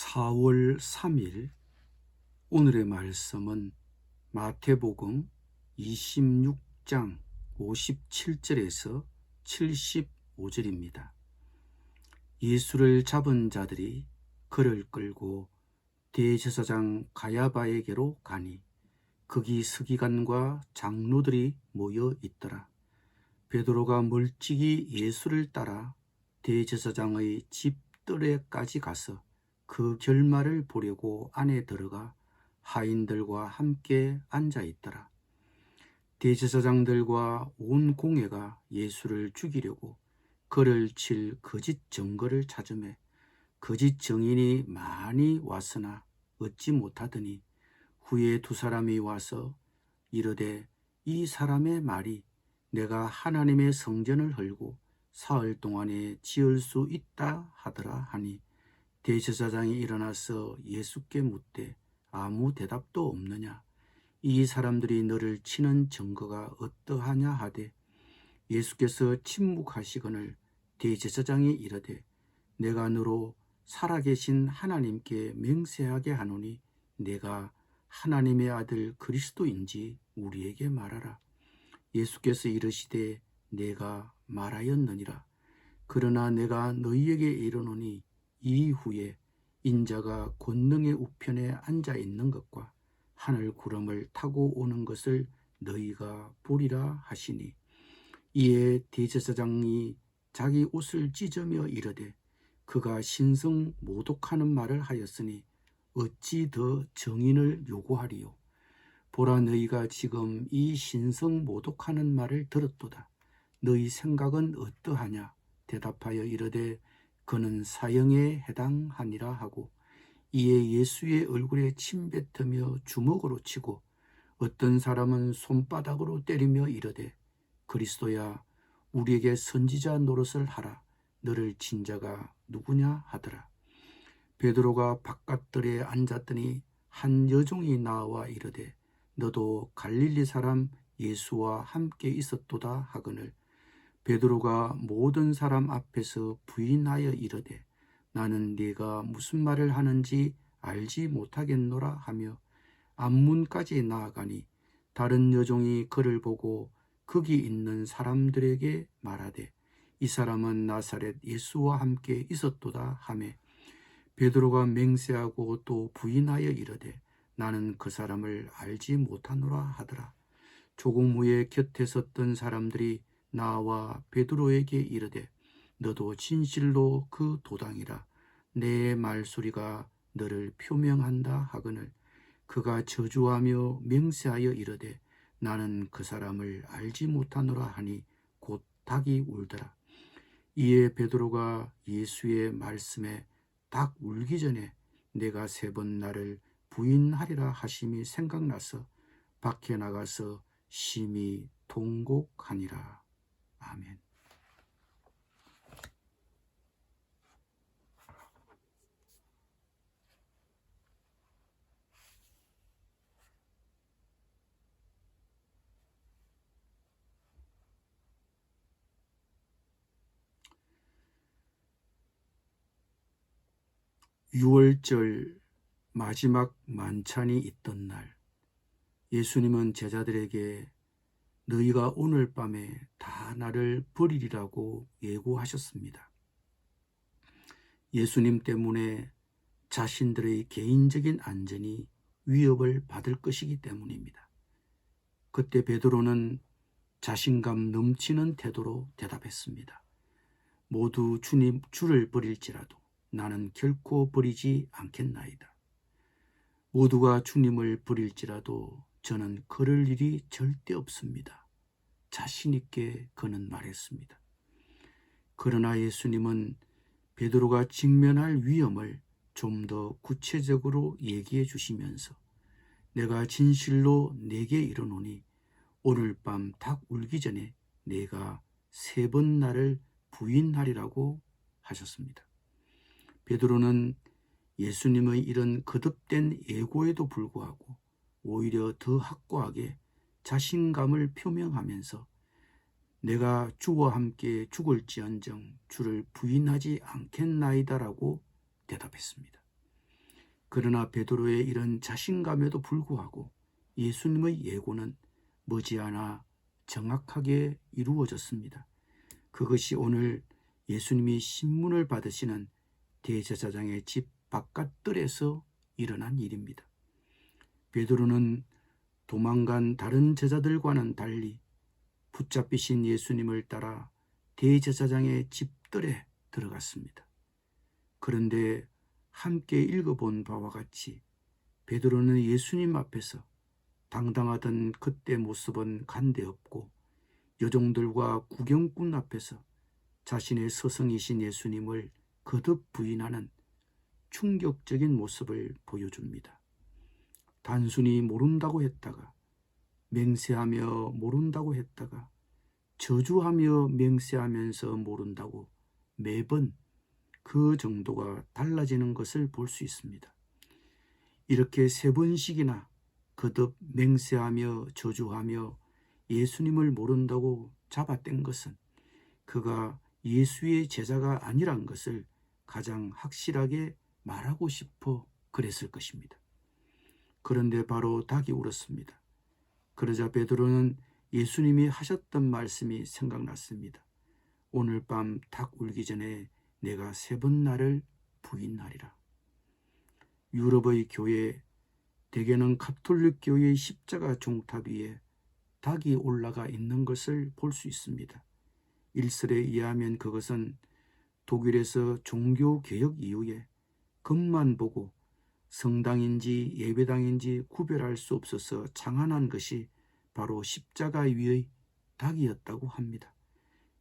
4월 3일 오늘의 말씀은 마태복음 26장 57절에서 75절입니다. 예수를 잡은 자들이 그를 끌고 대제사장 가야바에게로 가니 거기 서기관과 장로들이 모여 있더라. 베드로가 멀찍이 예수를 따라 대제사장의 집 뜰에까지 가서 그 결말을 보려고 안에 들어가 하인들과 함께 앉아 있더라. 대제사장들과 온 공회가 예수를 죽이려고 그를 칠 거짓 증거를 찾으매 거짓 증인이 많이 왔으나 얻지 못하더니 후에 두 사람이 와서 이르되 이 사람의 말이 내가 하나님의 성전을 헐고 사흘 동안에 지을 수 있다 하더라 하니 대제사장이 일어나서 예수께 묻되 아무 대답도 없느냐? 이 사람들이 너를 치는 증거가 어떠하냐 하되 예수께서 침묵하시거늘 대제사장이 이르되 내가 너로 살아계신 하나님께 맹세하게 하노니 내가 하나님의 아들 그리스도인지 우리에게 말하라. 예수께서 이르시되 내가 말하였느니라. 그러나 내가 너희에게 이르노니 이후에 인자가 권능의 우편에 앉아 있는 것과 하늘 구름을 타고 오는 것을 너희가 보리라 하시니 이에 대제사장이 자기 옷을 찢으며 이르되 그가 신성 모독하는 말을 하였으니 어찌 더 증인을 요구하리요. 보라 너희가 지금 이 신성 모독하는 말을 들었도다. 너희 생각은 어떠하냐? 대답하여 이르되 그는 사형에 해당하니라 하고 이에 예수의 얼굴에 침 뱉으며 주먹으로 치고 어떤 사람은 손바닥으로 때리며 이르되 그리스도야 우리에게 선지자 노릇을 하라. 너를 친 자가 누구냐 하더라. 베드로가 바깥들에 앉았더니 한 여종이 나와 이르되 너도 갈릴리 사람 예수와 함께 있었도다 하거늘 베드로가 모든 사람 앞에서 부인하여 이르되 나는 네가 무슨 말을 하는지 알지 못하겠노라 하며 앞문까지 나아가니 다른 여종이 그를 보고 거기 있는 사람들에게 말하되 이 사람은 나사렛 예수와 함께 있었도다 하매 베드로가 맹세하고 또 부인하여 이르되 나는 그 사람을 알지 못하노라 하더라. 조금 후에 곁에 섰던 사람들이 나와 베드로에게 이르되 너도 진실로 그 도당이라 내 말소리가 너를 표명한다 하거늘 그가 저주하며 맹세하여 이르되 나는 그 사람을 알지 못하노라 하니 곧 닭이 울더라. 이에 베드로가 예수의 말씀에 닭 울기 전에 내가 3번 나를 부인하리라 하심이 생각나서 밖에 나가서 심히 통곡하니라. 아멘. 유월절 마지막 만찬이 있던 날 예수님은 제자들에게 너희가 오늘 밤에 다 나를 버리리라고 예고하셨습니다. 예수님 때문에 자신들의 개인적인 안전이 위협을 받을 것이기 때문입니다. 그때 베드로는 자신감 넘치는 태도로 대답했습니다. 모두 주님 주를 버릴지라도 나는 결코 버리지 않겠나이다. 모두가 주님을 버릴지라도 저는 그럴 일이 절대 없습니다. 자신 있게 그는 말했습니다. 그러나 예수님은 베드로가 직면할 위험을 좀 더 구체적으로 얘기해 주시면서 내가 진실로 네게 이르노니 오늘 밤 닭 울기 전에 내가 3번 나를 부인하리라고 하셨습니다. 베드로는 예수님의 이런 거듭된 예고에도 불구하고 오히려 더 확고하게 자신감을 표명하면서 내가 주와 함께 죽을지언정 주를 부인하지 않겠나이다라고 대답했습니다. 그러나 베드로의 이런 자신감에도 불구하고 예수님의 예고는 머지않아 정확하게 이루어졌습니다. 그것이 오늘 예수님이 신문을 받으시는 대제사장의 집 바깥뜰에서 일어난 일입니다. 베드로는 도망간 다른 제자들과는 달리 붙잡히신 예수님을 따라 대제사장의 집뜰에 들어갔습니다. 그런데 함께 읽어본 바와 같이 베드로는 예수님 앞에서 당당하던 그때 모습은 간데없고 여종들과 구경꾼 앞에서 자신의 스승이신 예수님을 거듭 부인하는 충격적인 모습을 보여줍니다. 단순히 모른다고 했다가 맹세하며 모른다고 했다가 저주하며 맹세하면서 모른다고 매번 그 정도가 달라지는 것을 볼 수 있습니다. 이렇게 3번씩이나 거듭 맹세하며 저주하며 예수님을 모른다고 잡아댄 것은 그가 예수의 제자가 아니란 것을 가장 확실하게 말하고 싶어 그랬을 것입니다. 그런데 바로 닭이 울었습니다. 그러자 베드로는 예수님이 하셨던 말씀이 생각났습니다. 오늘 밤 닭 울기 전에 내가 3번 나를 부인하리라. 유럽의 교회, 대개는 가톨릭 교회의 십자가 종탑 위에 닭이 올라가 있는 것을 볼 수 있습니다. 일설에 의하면 그것은 독일에서 종교개혁 이후에 겉만 보고 성당인지 예배당인지 구별할 수 없어서 장안한 것이 바로 십자가 위의 닭이었다고 합니다.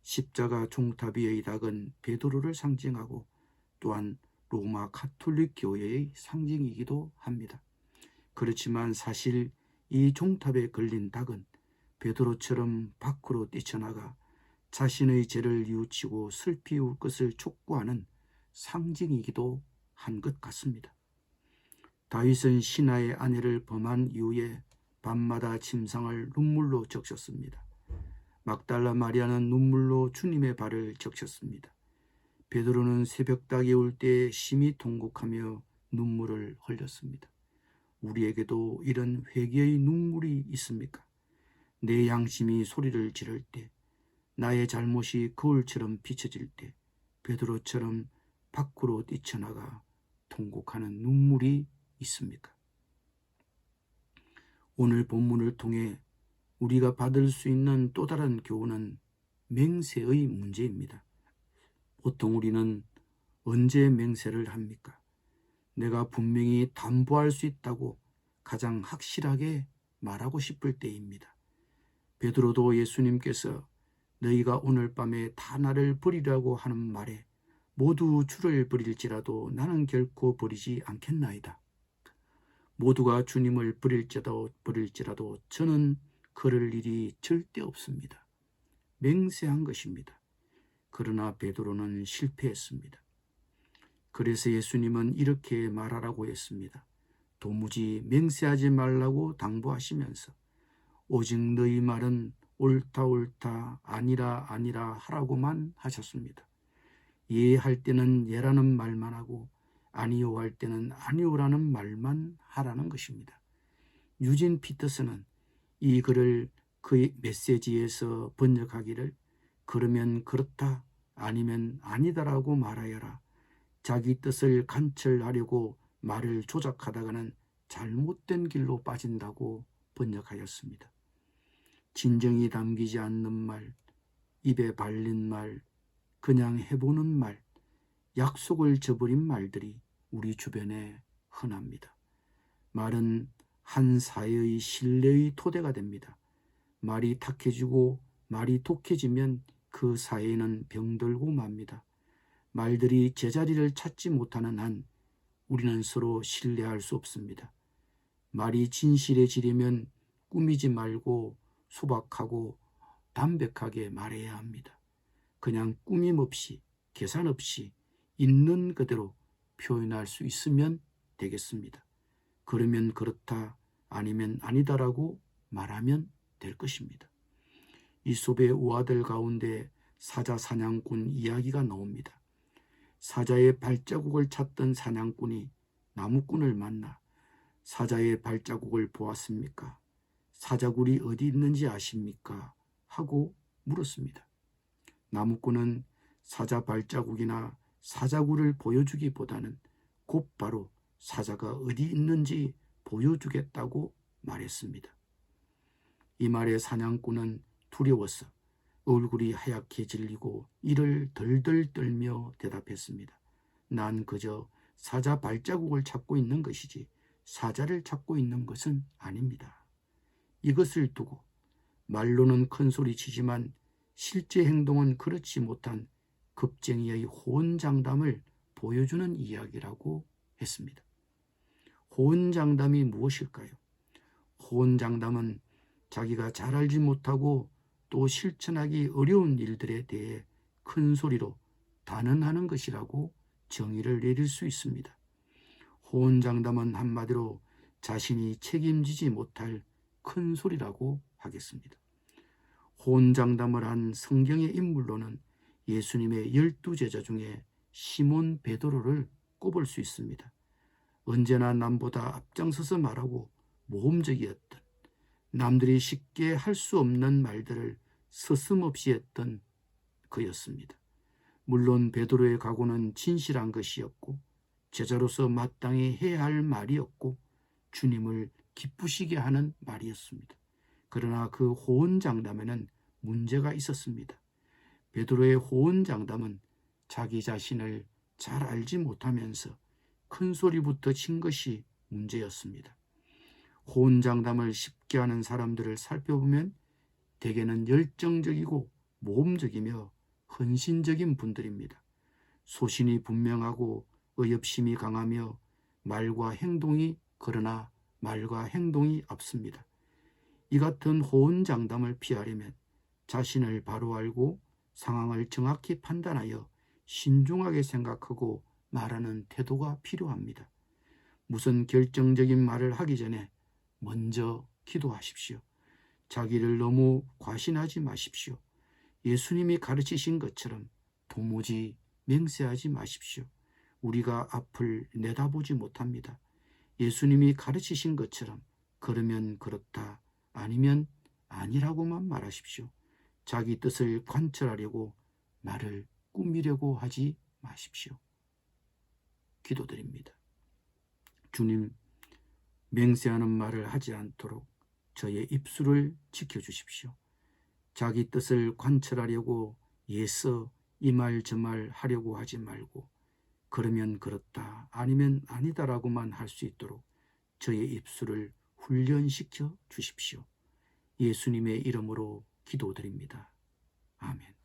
십자가 종탑 위의 닭은 베드로를 상징하고 또한 로마 가톨릭 교회의 상징이기도 합니다. 그렇지만 사실 이 종탑에 걸린 닭은 베드로처럼 밖으로 뛰쳐나가 자신의 죄를 뉘우치고 슬피 울 것을 촉구하는 상징이기도 한 것 같습니다. 다윗은 신하의 아내를 범한 이후에 밤마다 침상을 눈물로 적셨습니다. 막달라 마리아는 눈물로 주님의 발을 적셨습니다. 베드로는 새벽닭이 울 때 심히 통곡하며 눈물을 흘렸습니다. 우리에게도 이런 회개의 눈물이 있습니까? 내 양심이 소리를 지를 때, 나의 잘못이 거울처럼 비춰질 때 베드로처럼 밖으로 뛰쳐나가 통곡하는 눈물이 있습니까? 오늘 본문을 통해 우리가 받을 수 있는 또 다른 교훈은 맹세의 문제입니다. 보통 우리는 언제 맹세를 합니까? 내가 분명히 담보할 수 있다고 가장 확실하게 말하고 싶을 때입니다. 베드로도 예수님께서 너희가 오늘 밤에 다 나를 버리라고 하는 말에 모두 주를 버릴지라도 나는 결코 버리지 않겠나이다. 모두가 주님을 버릴지라도 저는 그럴 일이 절대 없습니다. 맹세한 것입니다. 그러나 베드로는 실패했습니다. 그래서 예수님은 이렇게 말하라고 했습니다. 도무지 맹세하지 말라고 당부하시면서 오직 너희 말은 옳다 옳다 아니라 아니라 하라고만 하셨습니다. 예 할 때는 예라는 말만 하고 아니요 할 때는 아니요라는 말만 하라는 것입니다. 유진 피터슨은 이 글을 그의 메시지에서 번역하기를 그러면 그렇다 아니면 아니다라고 말하여라. 자기 뜻을 관철하려고 말을 조작하다가는 잘못된 길로 빠진다고 번역하였습니다. 진정이 담기지 않는 말, 입에 발린 말, 그냥 해보는 말, 약속을 저버린 말들이 우리 주변에 흔합니다. 말은 한 사회의 신뢰의 토대가 됩니다. 말이 탁해지고 말이 독해지면 그 사회는 병들고 맙니다. 말들이 제자리를 찾지 못하는 한 우리는 서로 신뢰할 수 없습니다. 말이 진실해지려면 꾸미지 말고 소박하고 담백하게 말해야 합니다. 그냥 꾸밈 없이 계산 없이 있는 그대로 표현할 수 있으면 되겠습니다. 그러면 그렇다 아니면 아니다라고 말하면 될 것입니다. 이솝의 우화들 가운데 사자 사냥꾼 이야기가 나옵니다. 사자의 발자국을 찾던 사냥꾼이 나무꾼을 만나 사자의 발자국을 보았습니까? 사자굴이 어디 있는지 아십니까? 하고 물었습니다. 나무꾼은 사자 발자국이나 사자굴을 보여주기보다는 곧바로 사자가 어디 있는지 보여주겠다고 말했습니다. 이 말에 사냥꾼은 두려워서 얼굴이 하얗게 질리고 이를 덜덜 떨며 대답했습니다. 난 그저 사자 발자국을 찾고 있는 것이지 사자를 찾고 있는 것은 아닙니다. 이것을 두고 말로는 큰 소리 치지만 실제 행동은 그렇지 못한 겁쟁이의 호언장담을 보여주는 이야기라고 했습니다. 호언장담이 무엇일까요? 호언장담은 자기가 잘 알지 못하고 또 실천하기 어려운 일들에 대해 큰 소리로 단언하는 것이라고 정의를 내릴 수 있습니다. 호언장담은 한마디로 자신이 책임지지 못할 큰 소리라고 하겠습니다. 호언장담을 한 성경의 인물로는 예수님의 12제자 중에 시몬 베드로를 꼽을 수 있습니다. 언제나 남보다 앞장서서 말하고 모험적이었던, 남들이 쉽게 할 수 없는 말들을 서슴없이 했던 그였습니다. 물론 베드로의 각오는 진실한 것이었고 제자로서 마땅히 해야 할 말이었고 주님을 기쁘시게 하는 말이었습니다. 그러나 그 호언장담에는 문제가 있었습니다. 베드로의 호언장담은 자기 자신을 잘 알지 못하면서 큰 소리부터 친 것이 문제였습니다. 호언장담을 쉽게 하는 사람들을 살펴보면 대개는 열정적이고 모험적이며 헌신적인 분들입니다. 소신이 분명하고 의협심이 강하며 그러나 말과 행동이 없습니다. 이 같은 호언장담을 피하려면 자신을 바로 알고 상황을 정확히 판단하여 신중하게 생각하고 말하는 태도가 필요합니다. 무슨 결정적인 말을 하기 전에 먼저 기도하십시오. 자기를 너무 과신하지 마십시오. 예수님이 가르치신 것처럼 도무지 맹세하지 마십시오. 우리가 앞을 내다보지 못합니다. 예수님이 가르치신 것처럼 그러면 그렇다, 아니면 아니라고만 말하십시오. 자기 뜻을 관철하려고 말을 꾸미려고 하지 마십시오. 기도드립니다. 주님, 맹세하는 말을 하지 않도록 저의 입술을 지켜주십시오. 자기 뜻을 관철하려고 애써 이 말 저 말 하려고 하지 말고 그러면 그렇다, 아니면 아니다라고만 할 수 있도록 저의 입술을 훈련시켜 주십시오. 예수님의 이름으로 기도드립니다. 아멘.